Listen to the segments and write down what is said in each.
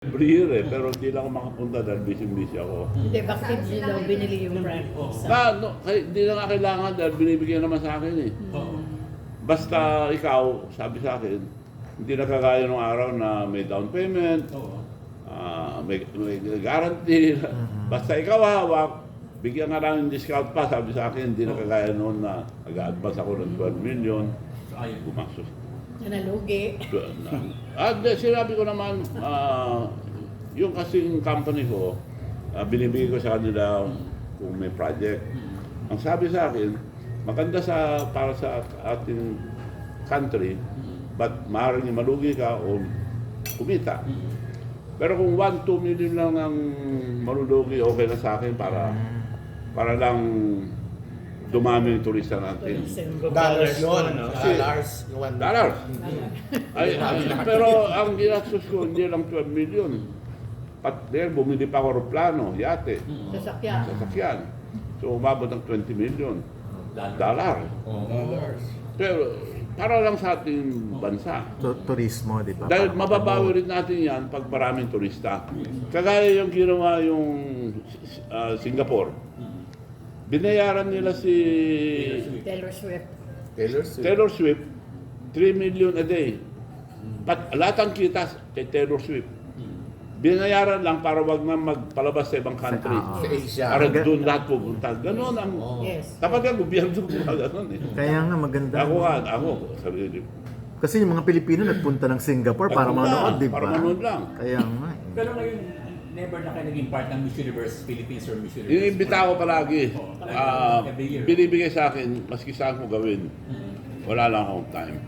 Every year pero hindi lang ako makapunta dahil busy ako. Hindi, bakit hindi daw binili yung franchise? Hindi na nga kailangan dahil binibigyan naman sa akin eh. Basta ikaw, sabi sa akin, hindi na kagaya nung araw na may down payment, may guarantee. Basta ikaw hawak, bigyan nga lang yung discount pa, sabi sa akin, hindi na kagaya noon na nag-advance ako ng 12 million, bumaksos. Nalugi. Sinabi ko naman, yung kasing company ko, binibigay ko sa kanila kung may project. Ang sabi sa akin, maganda para sa ating country, but maaaring malugi ka o kumita. Pero kung 1-2 million lang ang malulugi, okay na sa akin para lang dumami yung turista natin. Dollars yun. Dollars. Dollars. Pero ang ginastos ko, hindi lang 12 million. Bumili pa ako aeroplano, yate, sasakyan. So umabot ng 20 million. Dollars. Pero para lang sa ating bansa. Turismo, di ba? Dahil mababawi rin natin yan pag maraming turista. Kagaya yung ginawa yung Singapore. Binayaran nila si Taylor Swift 3 million a day. Lahat ang kita kay Taylor Swift. Binayaran lang para wag na magpalabas sa ibang country. Sa Asia. Para doon lahat pupunta. Ganon ang... Dapat ang gobyerno gumawa ganon eh. Kaya nga maganda. Ako, sarili. Kasi yung mga Pilipino nagpunta ng Singapore para manood, di ba? Para manood lang. Kaya nga. Pero ngayon, never na kayo naging part ng Miss Universe Philippines or Miss Universe. Iniimbita ko palagi. Binibigay sa akin, maski saan ko gawin. Wala lang akong time.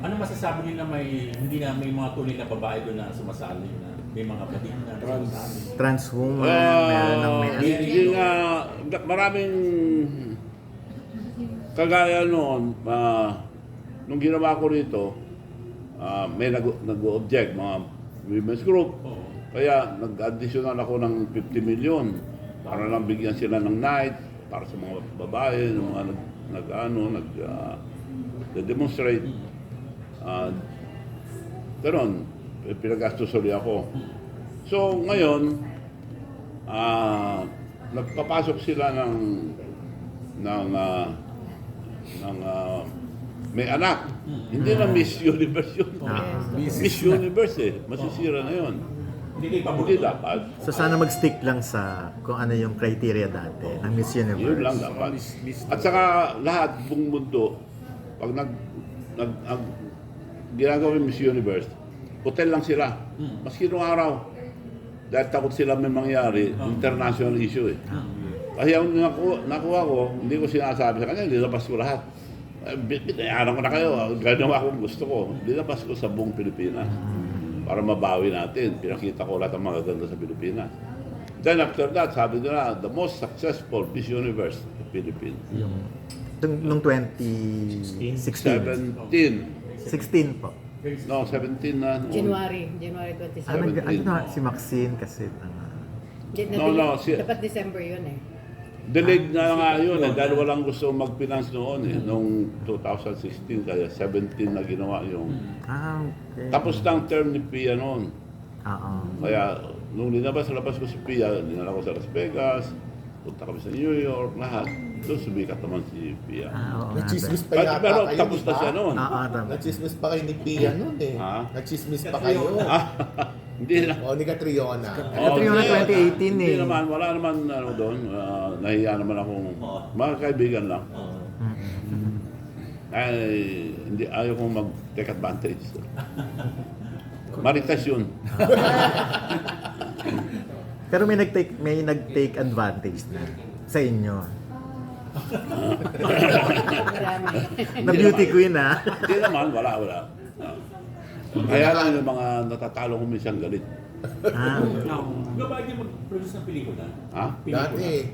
Ano masasabi niyo na hindi na may mga tunay na babae doon na sumasali na may mga bading na sumasali? Trans woman, meron ng may... Hindi nga, maraming kagaya noon, nung ginawa ko rito, may nag-object, mga women's group. Kaya nag-additional ako ng 50 million para lang bigyan sila ng night para sa mga babae, ng mga nag-demonstrate. Ganon, pinagastos ulit ako. So ngayon, nagpapasok sila ng may anak. Hindi na Miss Universe yun. Miss Universe masisira na yun. Hindi dapat. So sana mag-stick lang sa kung ano yung criteria dati ng Miss Universe. Yun lang dapat. At saka lahat, buong mundo, pag ginagawa yung Miss Universe, hotel lang sila. Maski nung araw. Dahil takot sila may mangyari, international issue eh. Kasi yung nakuha ko, hindi ko sinasabi sa kanya, nilabas ko lahat. Binayaran ko na kayo, ganawa ko gusto ko. Nilabas ko sa buong Pilipinas. Para mabawi natin. Pinakita ko lahat ang mga ganda sa Pilipinas. Then after that, sabi nila, the most successful Miss Universe in the Philippines. Nung 2016. 16 po. No, 17 na. January 27. Ano si Maxine kasi... Dapat December yun eh. Delayed na nga yun dahil walang gusto mag-finance noon noong 2016 kaya 17 na ginawa yung... okay. Tapos na ang term ni Pia noon. Kaya nung linabas-labas ko si Pia, dinala ko sa Las Vegas, punta kami sa New York, lahat. Doon sumikat naman si Pia. Nagchismis pa yata Pero kayo, tapos na diba? siya noon. Nagchismis pa kayo ni Pia noon eh. Nagchismis pa kayo. Hindi na. O, ni Catriona. Catriona 2018 Hindi eh. naman, wala naman doon. Nahiya naman akong mga kaibigan lang. Hindi, ayaw kong mag-take advantage. Maritas yun. Pero may nag-take advantage na sa inyo. Na beauty queen ah. Hindi naman, wala. Kaya lang yung mga natatalo ko minsan galit. Babae niyo mag-produce ng pelikula? Ha? Dati.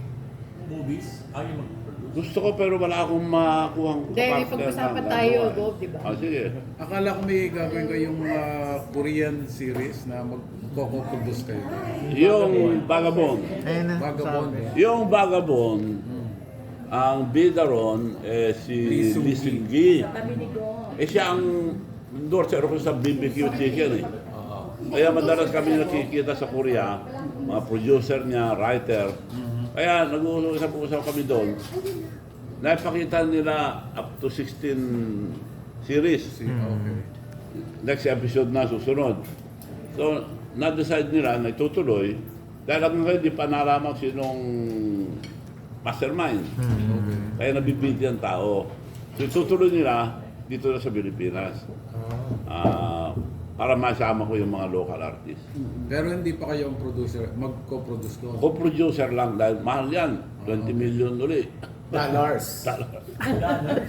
Movies? Ayaw mag-produce? Gusto ko pero wala akong makuhang Dahil pag-usapan tayo, Bob, di ba? Sige. Akala ko may gagawin kayong Korean series na magko-produce kayo. Yung Vagabond. Ayun na. Vagabond. Yung Vagabond, ang bida ron, si Lee Seung-gi. Siya ang endorser ko sa BBQ Chicken eh. Kaya madalas kami nakikita sa Korea, mga producer niya, writer. Kaya nag-uusap-usap kami doon. Naipakita nila up to 16 series. Okay. Next episode na susunod. So, na-decide nila na itutuloy dahil hanggang ngayon di pa nalaman sinong mastermind. Kaya nabibigyan ang tao. So, itutuloy nila dito na sa Pilipinas. Para masama ko yung mga local artists. Pero hindi pa kayo ang producer, mag-co-produce doon. Co-producer lang dahil mahal yan. 20 million ulit. Dollars.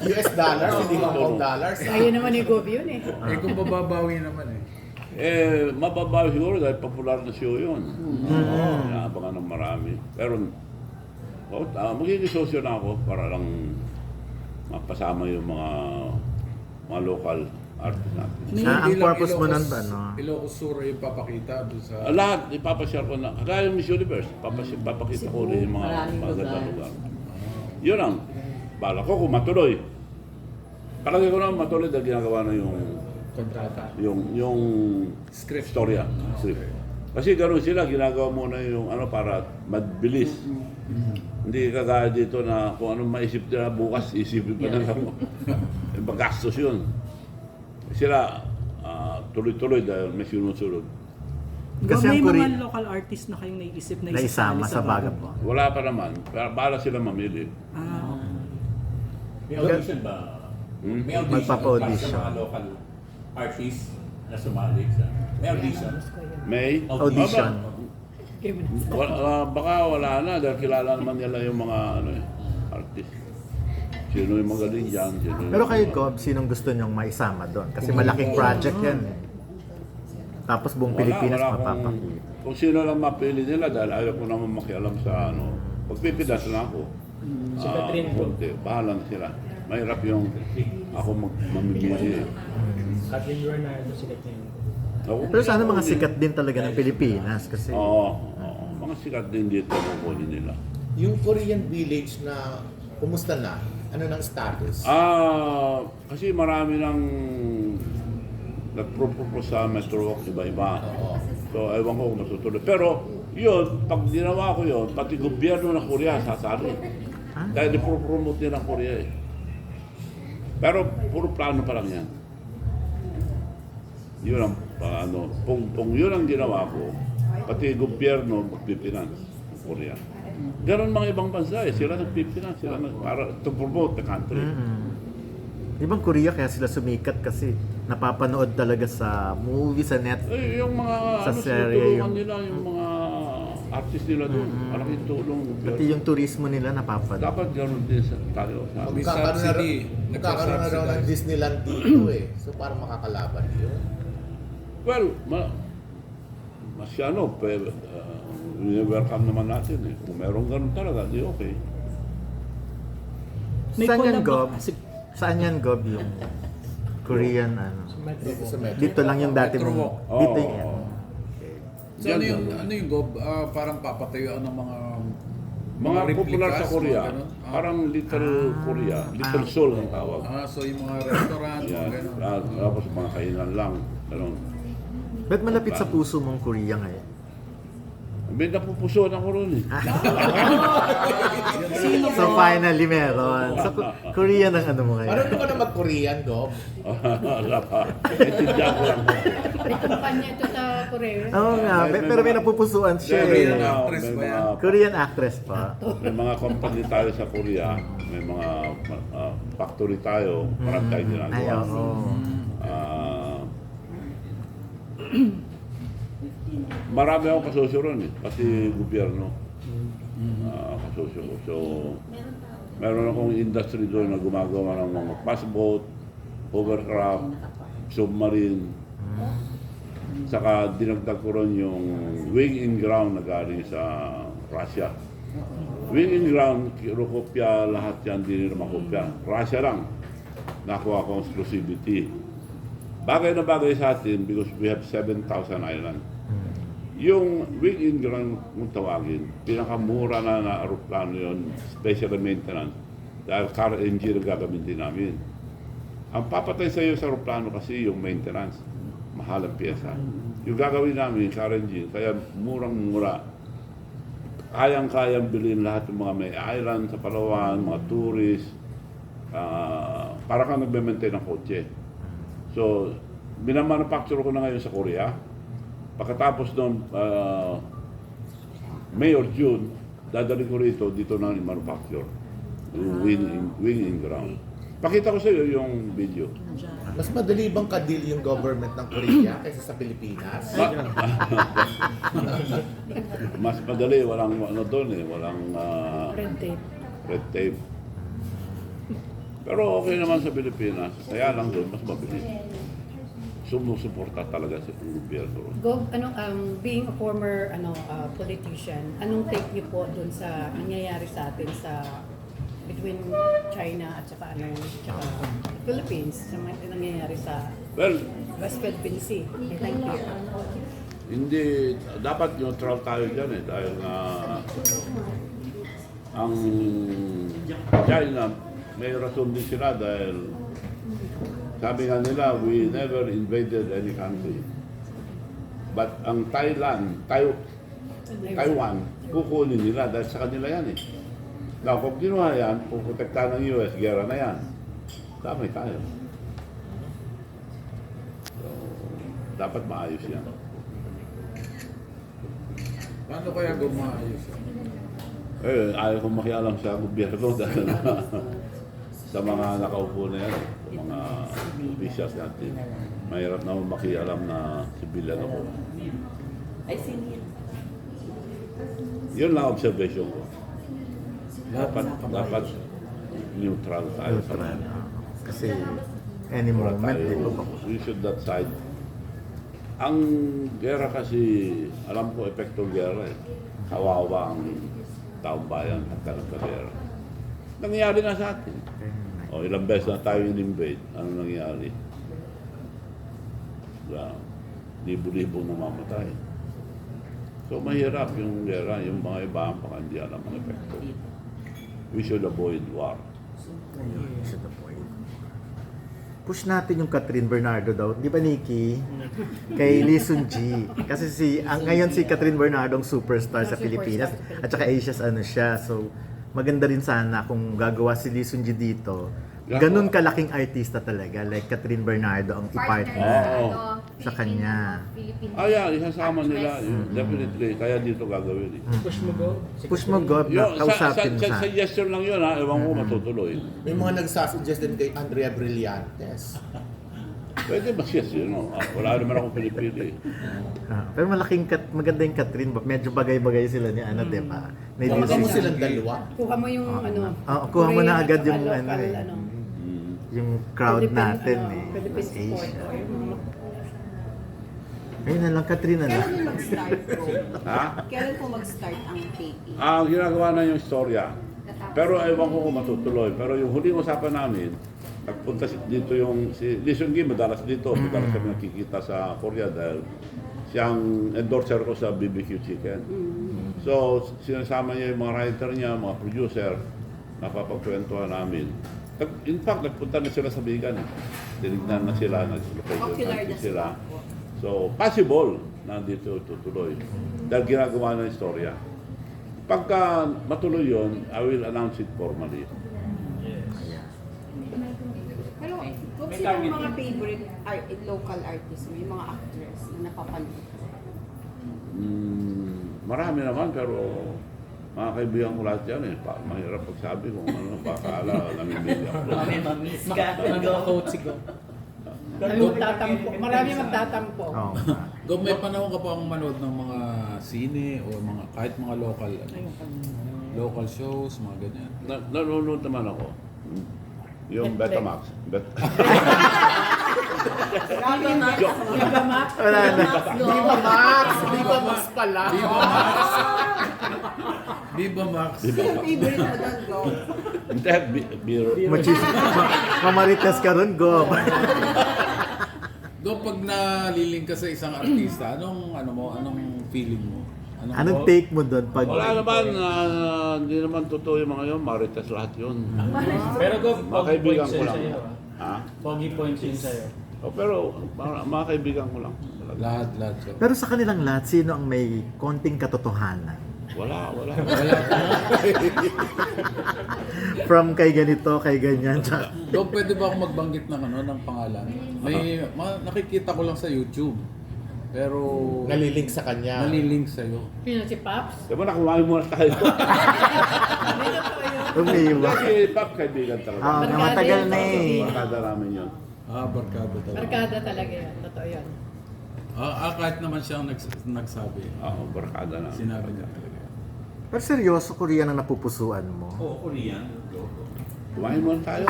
US dollars, hindi Hong Kong dollars. Ayun naman yung Gov yun eh. Eh kung bababawi naman eh. Mababaw siguro dahil popular na show yun. Inaabangan ng marami. Pero, magiging sosyo na ako para lang mapasama yung mga local artists natin. ang Hindi lang purpose mo nun ba, no? Ilocos Sur yung papakita doon sa... Lahat, ipapashare ko na. Kaya yung Miss Universe, papakita ko rin yung mga Maraming magandang lugar. lugar. Yun ang, bala ko kung matuloy. Palagi ko na matuloy dahil ginagawa na kontrata. yung Script. storya. Script. Kasi gano'n sila, ginagawa muna yung para mabilis. Hindi kagaya dito na kung anong maisip nila bukas, isipin pa nila mo. Magastos yun. Sila, tuloy-tuloy dahil may sinusunod. Kasi May ang mga local artist na kayong naisip na naisama sa Vagabond? Vagabond. Wala pa naman, pero bala sila mamili. Okay. May audition ba? May audition Magpapa-audition. sa mga local artists na sumali sa... May audition? May Audition. Baka wala na dahil kilala naman nila yung mga artist. Sino yung magaling dyan, sino yung... Pero kayo, Gob, sinong gusto nyong maisama doon? Kasi malaking project yan eh. Tapos buong Pilipinas mapapakita. Kung sino lang mapili nila dahil ayaw ko naman makialam sa pagpipidas na ako. Si Catherine po. Bahala na sila. Mahirap yung ako mamimili. Catherine Bernardo, sikat niya. Pero sana mga sikat din talaga ng Pilipinas kasi Oo. Mga sikat din dito kukunin nila. Yung Korean village na kumusta na? Ano ng status? Kasi marami nang nagpropose sa Metro Walk, iba-iba. So, ewan ko kung matutuloy. Pero, yun, pag ginawa ko yun, pati gobyerno ng Korea sasali. Dahil ipropromote nila ng Korea eh. Pero, puro plano pa lang yan. Yun ang, kung yun ang ginawa ko, pati gobyerno magpipinance ng Korea. Ganon mga ibang bansa eh. Sila nagpipinance, para to promote the country. Di bang Korea kaya sila sumikat kasi napapanood talaga sa movie, sa net. Yung mga Sa serye tulungan yung- nila, yung mga artist nila doon. Malaking tulong. Pati yung turismo nila napapanood. Dapat gano'n din tayo sa amin. Magkakaroon na raw ng Disneyland dito eh. So parang makakalaban yun. Well, mas welcome naman natin eh. Kung meron gano'n talaga, di okay. May Saan yan, collab Gob? ba? Saan yan, Gob, yung Korean Dito sa Metro. Dito lang yung dati Metro mong... Walk. Dito Oo. yan. So ano yung Gob? Parang papatayuan ng mga Popular sa replicas, Korea. mga ganun? Parang Little Korea. Little Seoul ang tawag. So yung mga restaurant, mga Yan. ganun. Tapos mga kainan lang. Gano'n. Ba't malapit sa puso mong Korea ngayon? May napupusuan ako ron eh. So finally meron. So Korean ang ano mo ngayon. Marunong ka na mag-Korean, Gob? Wala pa. Intindihan ko lang. May kumpanya ito sa Korea. Oo nga, pero may napupusuan siya Korean eh. actress ba yan? Korean actress pa. May mga company tayo sa Korea. May mga factory tayo. Marami tayong Ay, ginagawa. oo. Marami akong kasosyo ron eh. Pati gobyerno. Kasosyo ko. So, meron akong industry doon na gumagawa ng mga passboat, hovercraft, submarine. Saka dinagdag ko ron yung wing in ground na galing sa Russia. Wing in ground, kirokopya, lahat yan, hindi nila makopya. Russia lang. Nakuha akong exclusivity. Bagay na bagay sa atin because we have 7,000 islands. Yung wing in ground kung tawagin, pinakamura na aeroplano yun, special maintenance, dahil car engine ang gagamitin namin. Ang papatay sa iyo sa aeroplano kasi yung maintenance, mahal ang pyesa. yung gagawin namin sa RNG, kaya murang-mura. Kayang-kayang bilhin lahat ng mga may island sa Palawan, mga tourist, para kang nagme-maintain ng kotse. So, minamanufacture ko na ngayon sa Korea. Pagkatapos ng May or June, dadali ko rito, dito na i-manufacture. Yung wing in ground. Pakita ko sa iyo yung video. Mas madali bang ka-deal yung government ng Korea kaysa sa Pilipinas? Mas madali, walang ano doon eh, walang Red tape. red tape. Pero okay naman sa Pilipinas, kaya lang doon mas mabilis. Sumusuporta talaga sa gobyerno. Being a former politician, anong take niyo po dun sa nangyayari sa atin sa between China at saka Philippines sa mga nangyayari sa Well, West Philippine Sea? Thank you. hindi, dapat neutral tayo dyan eh, dahil ang China, may rason din sila dahil sabi nga nila, we never invaded any country. But ang Taiwan, kukunin nila dahil sa kanila yan eh. Now, kung ginawa yan, kung protektahan ng US, gera na yan. Damay tayo. So, dapat maayos yan. Paano kaya gumaayos? Eh, ayaw kong makialam sa gobyerno dahil sa mga nakaupo na yan, mga officials natin. Mahirap naman makialam na civilian ako. Yun lang observation ko. Dapat neutral tayo sa Neutral. mga. Kasi any moment, di ba? We should not side. Ang gera kasi, alam ko epekto ng gera eh. Kawawa ang taong bayan at nagkagera. Nangyayari nga sa atin. O ilang beses na tayo in-invade. Ano nangyayari? Libo-libo namamatay. So mahirap yung gera, yung mga iba baka hindi alam ang epekto. We should avoid war. Sa the point. Push natin yung Catherine Bernardo daw. Di ba, Nikki? Kay Lee Seung Gi. Kasi ngayon si Catherine Bernardo ang superstar sa Pilipinas. At saka Asia's ano siya. So, maganda rin sana kung gagawa si Lee Seung Gi dito. Ganun kalaking artista talaga. Like Catherine Bernardo ang i-partner sa kanya. Yeah, isasama nila. Definitely. Kaya dito gagawin. Push mo go. Push mo, God, na kausapin mo sa... Suggestion lang yun ha. Ewan ko matutuloy. May mga nagsasuggest din kay Andrea Brillantes. Pwede ba siya no? Wala naman akong pinipili. Pero maganda yung Catherine. Medyo bagay-bagay sila ni ano, di ba? May Kuha mo music. silang dalawa. Kuha mo yung Kuha mo na Korean agad at yung saka ano local, eh. Yung crowd natin eh. Philippine Mas support. Asia. Or yung mga Ayun na lang, Catherine na lang. Kailan mo mag-start po? Ha? Kailan po mag-start ang taping? Ginagawa na yung istorya. Pero ewan ko kung matutuloy. Pero yung huling usapan namin, nagpunta dito yung si Lee Seung Gi, madalas dito. Madalas kami nakikita sa Korea dahil siyang endorser ko sa BBQ Chicken. So, sinasama niya yung mga writer niya, mga producer, napapagkwentuhan namin. In fact, nagpunta na sila sa Bigan. Tinignan na sila, Popular na sila. So, possible na dito tutuloy. Dahil ginagawa ng istorya. Pagka matuloy yun, I will announce it formally. Pero, kung sino ang mga favorite local artists mo, yung mga actress na napapanood? Marami naman, pero mga kaibigan ko lahat yan eh. Mahirap pagsabi kung ano, baka namimili ako. Nag-quote si Go. Marami magtatampo. Oo. Kung may panahon ka pa akong manood ng mga sine o kahit mga local shows, mga ganyan. Nanonood naman ako. Yung Betamax. Wala na. Viva Max! Viva Max pala! Viva Max! Sino favorite mo doon, Go? Hindi, beer. Mamarites ka ron, go. Go, pag naliling ka sa isang artista, anong feeling mo? Anong take mo doon pag... Wala naman, hindi naman totoo yung mga yun. Marites lahat yun. Pero Go, Mga pogi kaibigan points ko yun lang. sa'yo. Ha? Pogi points yun sa'yo. Pero mga kaibigan ko lang. Lahat, sir. Pero sa kanilang lahat, sino ang may konting katotohanan? Wala. Wala. From kay ganito, kay ganyan. tsaka- Dok, pwede ba akong magbanggit ng pangalan? May nakikita ko lang sa YouTube. Pero Nalilink sa kanya. nalilink sa'yo. Sino si Paps? Diba na, kumain muna tayo. Hindi totoo yun. Umiiwa. Kasi Pap, kaibigan talaga. Ah, na matagal na eh. Barkada namin yun. Barkada talaga. Barkada talaga yun. Totoo yun. Kahit naman siyang nagsabi. Oo, barkada namin. Sinabi niya talaga. Pero seryoso, Korean ang napupusuan mo. Oo, Korean. Kumain muna tayo.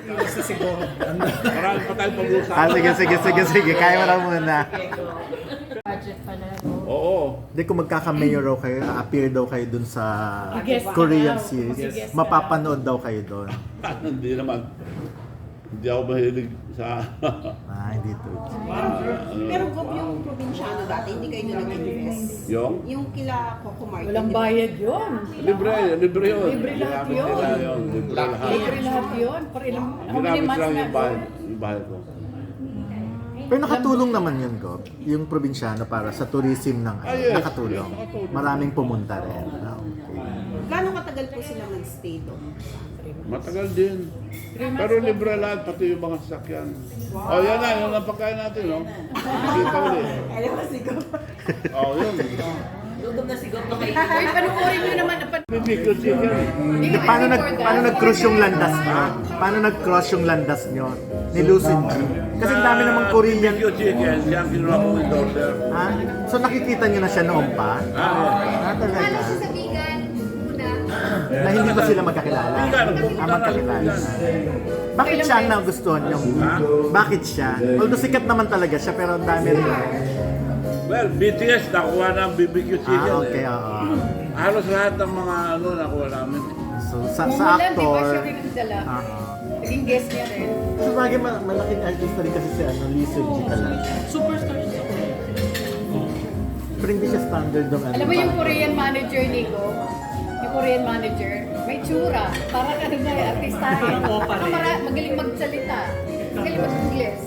Sa siguro. Marami pa tayong pag-uusap. Sige. Kaya mo lang muna. Budget pala. Oo. Hindi, kung magkaka-mayor raw kayo, appear daw kayo dun sa Guest Korean daw. series. Guest Mapapanood daw kayo doon. Hindi naman. Hindi ako mahilig sa... Hindi to. Pero Gob, yung probinsyano dati, hindi kayo doon nag-invest. Yung kila Coco Martin. Walang di ba? bayad yun. Libre yun. Libre lahat Ginamit yun. nila yun. Libre lahat. Libre lahat yun. For ilang, how many Ginamit months lang na? yung bahay ko. Pero nakatulong naman yun, Gob. Yung probinsyano para sa tourism ng yes. nakatulong. Maraming pumunta rin. Okay. Gano'ng katagal po sila nag-stay doon? Matagal din. Pero libre lahat, pati yung mga sasakyan. Yan na, yun ang pagkain natin, no? Kita ulit. Alam mo si Gob. Yun. Ay, panuorin nyo naman. Bibigyo chicken. Paano nag-cross yung landas nyo? Paano nag-cross yung landas nyo? Ni Lucid G? Kasi ang dami namang Korean. Bibigyo chicken, siya ang kinuha ko with order. Ha? So nakikita nyo na siya noon pa? Talaga? Na hindi ba sila magkakilala? Magkakilala. Bakit siya ang nagustuhan nyo? Bakit siya? Although sikat naman talaga siya, pero ang dami rin. Well, BTS nakuha ng BBQ chicken. Okay, oo. Halos lahat ng mga nakuha namin. So, sa Mulan, di ba actor, siya rin ang dala? oo. Naging guest niya rin. So, bagay malaking artist rin kasi si Lucid G talaga. Superstar siya. Pero hindi siya standard ng Alam mo yung Korean manager, Nico? Yung Korean manager, may tsura. Parang ano na, artistahin. Parang opera. Magaling magsalita. Magaling mag-English.